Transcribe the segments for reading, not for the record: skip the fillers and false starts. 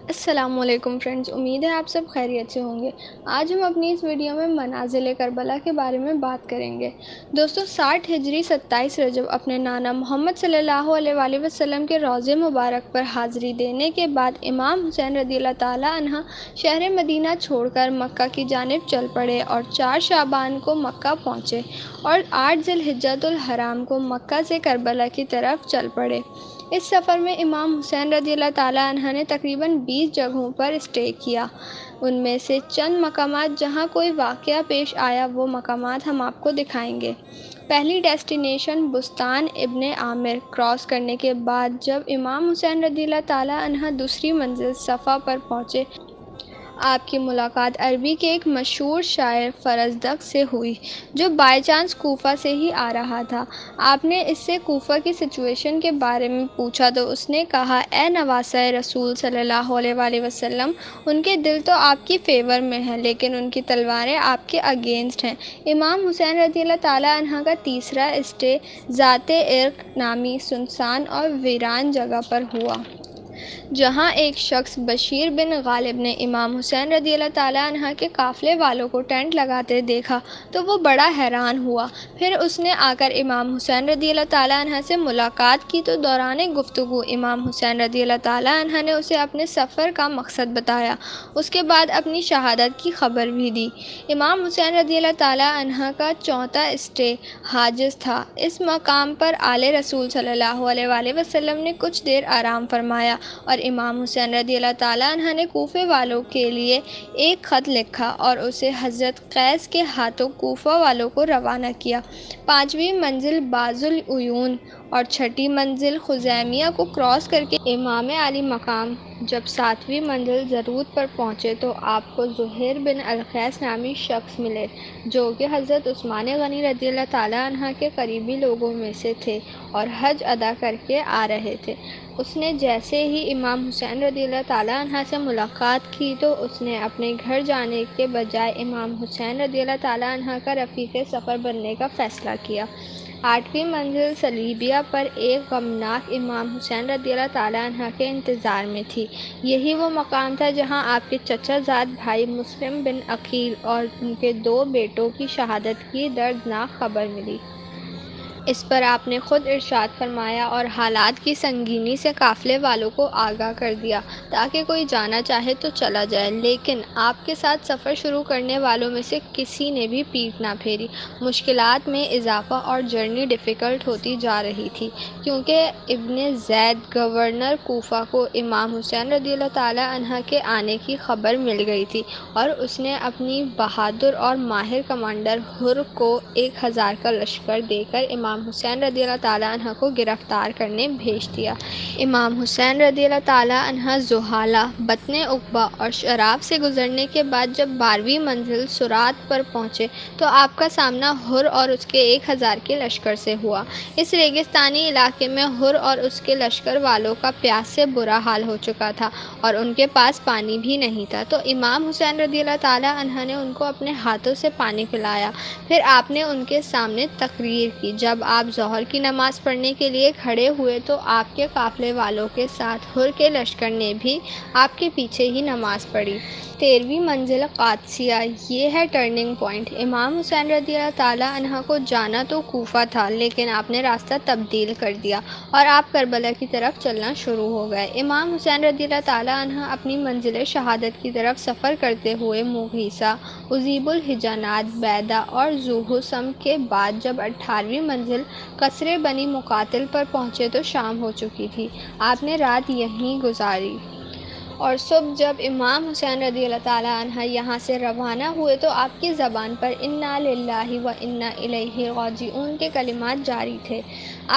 السلام علیکم فرینڈز، امید ہے آپ سب خیریت سے ہوں گے۔ آج ہم اپنی اس ویڈیو میں منازل کربلا کے بارے میں بات کریں گے۔ دوستو، 60 ہجری 27 رجب اپنے نانا محمد صلی اللہ علیہ وآلہ وسلم کے روضے مبارک پر حاضری دینے کے بعد امام حسین رضی اللہ تعالیٰ عنہ شہر مدینہ چھوڑ کر مکہ کی جانب چل پڑے اور 4 شعبان کو مکہ پہنچے اور 8 ذی الحجۃ الحرام کو مکہ سے کربلا کی طرف چل پڑے۔ اس سفر میں امام حسین رضی اللہ تعالیٰ عنہ نے تقریباً 20 جگہوں پر اسٹے کیا۔ ان میں سے چند مقامات جہاں کوئی واقعہ پیش آیا وہ مقامات ہم آپ کو دکھائیں گے۔ پہلی ڈیسٹینیشن بستان ابن عامر کراس کرنے کے بعد جب امام حسین رضی اللہ تعالیٰ عنہ دوسری منزل صفا پر پہنچے، آپ کی ملاقات عربی کے ایک مشہور شاعر فرزدق سے ہوئی جو بائی چانس کوفہ سے ہی آ رہا تھا۔ آپ نے اس سے کوفہ کی سچویشن کے بارے میں پوچھا تو اس نے کہا، اے نواسۂ رسول صلی اللہ علیہ وآلہ وسلم، ان کے دل تو آپ کی فیور میں ہیں لیکن ان کی تلواریں آپ کے اگینسٹ ہیں۔ امام حسین رضی اللہ تعالیٰ عنہ کا تیسرا اسٹے ذات عرق نامی سنسان اور ویران جگہ پر ہوا، جہاں ایک شخص بشیر بن غالب نے امام حسین رضی اللہ تعالیٰ عنہ کے قافلے والوں کو ٹینٹ لگاتے دیکھا تو وہ بڑا حیران ہوا۔ پھر اس نے آ کر امام حسین رضی اللہ تعالیٰ عنہ سے ملاقات کی تو دوران گفتگو امام حسین رضی اللہ تعالیٰ عنہ نے اسے اپنے سفر کا مقصد بتایا، اس کے بعد اپنی شہادت کی خبر بھی دی۔ امام حسین رضی اللہ تعالیٰ عنہ کا چوتھا اسٹے حاجز تھا۔ اس مقام پر آل رسول صلی اللہ علیہ وآلہ وسلم نے کچھ دیر آرام فرمایا اور امام حسین رضی اللہ تعالیٰ عنہ نے کوفے والوں کے لیے ایک خط لکھا اور اسے حضرت قیس کے ہاتھوں کوفہ والوں کو روانہ کیا۔ 5ویں منزل باز العیون اور 6ٹھی منزل خزیمیہ کو کراس کرکے امام علی مقام جب 7ویں منزل زرود پر پہنچے تو آپ کو زہیر بن القیس نامی شخص ملے جو کہ حضرت عثمان غنی رضی اللہ تعالیٰ عنہ کے قریبی لوگوں میں سے تھے اور حج ادا کر کے آ رہے تھے۔ اس نے جیسے ہی امام حسین رضی اللہ تعالیٰ عنہ سے ملاقات کی تو اس نے اپنے گھر جانے کے بجائے امام حسین رضی اللہ تعالیٰ عنہ کا رفیق سفر بننے کا فیصلہ کیا۔ 8ویں منزل صلیبیہ پر ایک غمناک امام حسین رضی اللہ تعالیٰ عنہ کے انتظار میں تھی۔ یہی وہ مقام تھا جہاں آپ کے چچا زاد بھائی مسلم بن عقیل اور ان کے 2 بیٹوں کی شہادت کی دردناک خبر ملی۔ اس پر آپ نے خود ارشاد فرمایا اور حالات کی سنگینی سے قافلے والوں کو آگاہ کر دیا تاکہ کوئی جانا چاہے تو چلا جائے، لیکن آپ کے ساتھ سفر شروع کرنے والوں میں سے کسی نے بھی پیٹھ نہ پھیری۔ مشکلات میں اضافہ اور جرنی ڈیفیکلٹ ہوتی جا رہی تھی کیونکہ ابن زید گورنر کوفہ کو امام حسین رضی اللہ تعالیٰ عنہ کے آنے کی خبر مل گئی تھی اور اس نے اپنی بہادر اور ماہر کمانڈر حر کو 1000 کا لشکر دے کر امام حسین رضی اللہ تعالیٰ عنہ کو گرفتار کرنے بھیج دیا۔ امام حسین رضی اللہ تعالیٰ عنہ زحالہ، بطن عقبہ اور شراب سے گزرنے کے بعد جب 12ویں منزل سرات پر پہنچے تو آپ کا سامنا حر اور اس کے 1000 کے لشکر سے ہوا۔ اس ریگستانی علاقے میں حر اور اس کے لشکر والوں کا پیاس سے برا حال ہو چکا تھا اور ان کے پاس پانی بھی نہیں تھا، تو امام حسین رضی اللہ تعالیٰ عنہ نے ان کو اپنے ہاتھوں سے پانی پلایا۔ پھر آپ نے ان کے سامنے تقریر کی۔ جب آپ ظہر کی نماز پڑھنے کے لیے کھڑے ہوئے تو آپ کے قافلے والوں کے ساتھ حر کے لشکر نے بھی آپ کے پیچھے ہی نماز پڑھی۔ 13ویں منزل قادسیہ، یہ ہے ٹرننگ پوائنٹ۔ امام حسین رضی اللہ تعالیٰ عنہ کو جانا تو کوفہ تھا لیکن آپ نے راستہ تبدیل کر دیا اور آپ کربلا کی طرف چلنا شروع ہو گئے۔ امام حسین رضی اللہ تعالیٰ عنہ اپنی منزل شہادت کی طرف سفر کرتے ہوئے مغیثہ، عزیب الحجانات، بیدہ اور ذوحسم کے بعد جب 18ویں منزل قصر بنی مقاتل پر پہنچے تو شام ہو چکی تھی۔ آپ نے رات یہیں گزاری اور صبح جب امام حسین رضی اللہ تعالیٰ عنہ یہاں سے روانہ ہوئے تو آپ کی زبان پر انا للہ و انا الیہ راجعون کے کلمات جاری تھے۔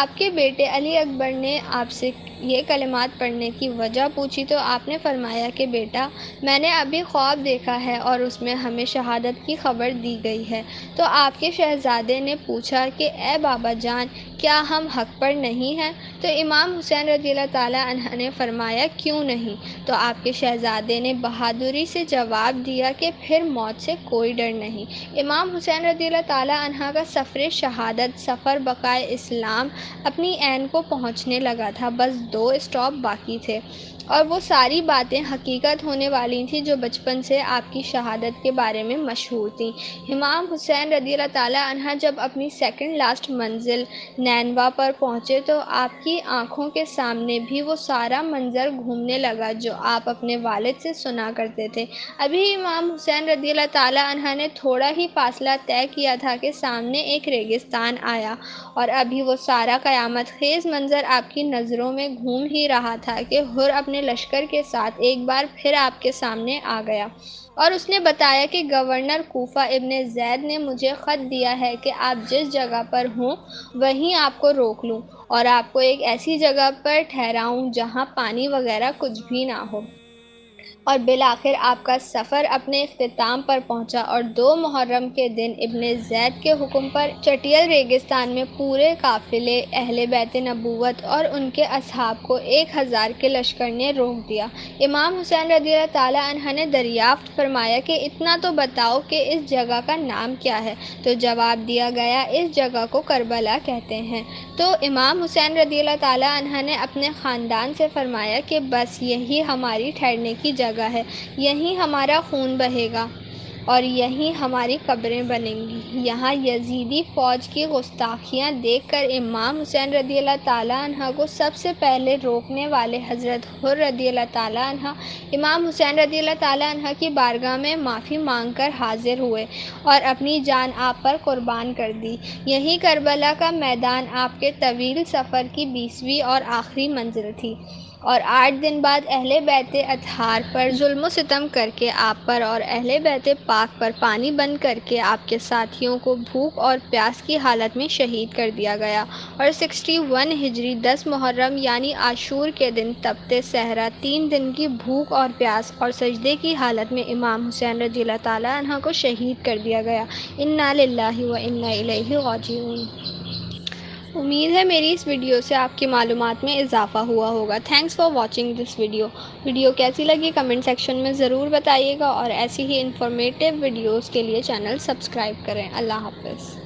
آپ کے بیٹے علی اکبر نے آپ سے یہ کلمات پڑھنے کی وجہ پوچھی تو آپ نے فرمایا کہ بیٹا، میں نے ابھی خواب دیکھا ہے اور اس میں ہمیں شہادت کی خبر دی گئی ہے۔ تو آپ کے شہزادے نے پوچھا کہ اے بابا جان، کیا ہم حق پر نہیں ہیں؟ تو امام حسین رضی اللہ تعالیٰ عنہ نے فرمایا کیوں نہیں؟ تو آپ کے شہزادے نے بہادری سے جواب دیا کہ پھر موت سے کوئی ڈر نہیں۔ امام حسین رضی اللہ تعالیٰ عنہ کا سفر شہادت، سفر بقائے اسلام اپنی عین کو پہنچنے لگا تھا، بس 2 اسٹاپ باقی تھے۔ اور وہ ساری باتیں حقیقت ہونے والی تھیں جو بچپن سے آپ کی شہادت کے بارے میں مشہور تھیں۔ امام حسین رضی اللہ تعالیٰ عنہ جب اپنی سیکنڈ لاسٹ منزل نینوا پر پہنچے تو آپ کی آنکھوں کے سامنے بھی وہ سارا منظر گھومنے لگا جو آپ اپنے والد سے سنا کرتے تھے۔ ابھی امام حسین رضی اللہ تعالیٰ عنہ نے تھوڑا ہی فاصلہ طے کیا تھا کہ سامنے ایک ریگستان آیا، اور ابھی وہ سارا قیامت خیز منظر آپ کی نظروں میں گھوم ہی رہا تھا کہ حر اپنے لشکر کے ساتھ ایک بار پھر آپ کے سامنے آ گیا، اور اس نے بتایا کہ گورنر کوفہ ابن زید نے مجھے خط دیا ہے کہ آپ جس جگہ پر ہوں وہیں آپ کو روک لوں اور آپ کو ایک ایسی جگہ پر ٹھہراؤں جہاں پانی وغیرہ کچھ بھی نہ ہو۔ اور بالآخر آپ کا سفر اپنے اختتام پر پہنچا، اور 2 محرم کے دن ابن زید کے حکم پر چٹیل ریگستان میں پورے قافلے اہل بیت نبوت اور ان کے اصحاب کو 1000 کے لشکر نے روک دیا۔ امام حسین رضی اللہ تعالیٰ عنہ نے دریافت فرمایا کہ اتنا تو بتاؤ کہ اس جگہ کا نام کیا ہے؟ تو جواب دیا گیا، اس جگہ کو کربلا کہتے ہیں۔ تو امام حسین رضی اللہ تعالیٰ عنہ نے اپنے خاندان سے فرمایا کہ بس یہی ہماری ٹھہرنے کی جگہ ہے، یہیں ہمارا خون بہے گا اور یہیں ہماری قبریں بنیں گی۔ یہاں یزیدی فوج کی گستاخیاں دیکھ کر امام حسین رضی اللہ تعالیٰ عنہ کو سب سے پہلے روکنے والے حضرت حر رضی اللہ تعالیٰ عنہ امام حسین رضی اللہ تعالیٰ عنہ کی بارگاہ میں معافی مانگ کر حاضر ہوئے اور اپنی جان آپ پر قربان کر دی۔ یہی کربلا کا میدان آپ کے طویل سفر کی 20ویں اور آخری منزل تھی، اور 8 دن بعد اہل بیت اطہار پر ظلم و ستم کر کے آپ پر اور اہل بیت پاک پر پانی بند کر کے آپ کے ساتھیوں کو بھوک اور پیاس کی حالت میں شہید کر دیا گیا، اور 61 ہجری 10 محرم یعنی عاشور کے دن تپتے صحرا 3 دن کی بھوک اور پیاس اور سجدے کی حالت میں امام حسین رضی اللہ تعالیٰ عنہ کو شہید کر دیا گیا۔ انا للہ و انا الیہ راجعون۔ امید ہے میری اس ویڈیو سے آپ کی معلومات میں اضافہ ہوا ہوگا۔ Thanks for watching this video کیسی لگی کمنٹ سیکشن میں ضرور بتائیے گا، اور ایسی ہی انفارمیٹیو ویڈیوز کے لیے چینل سبسکرائب کریں۔ اللہ حافظ۔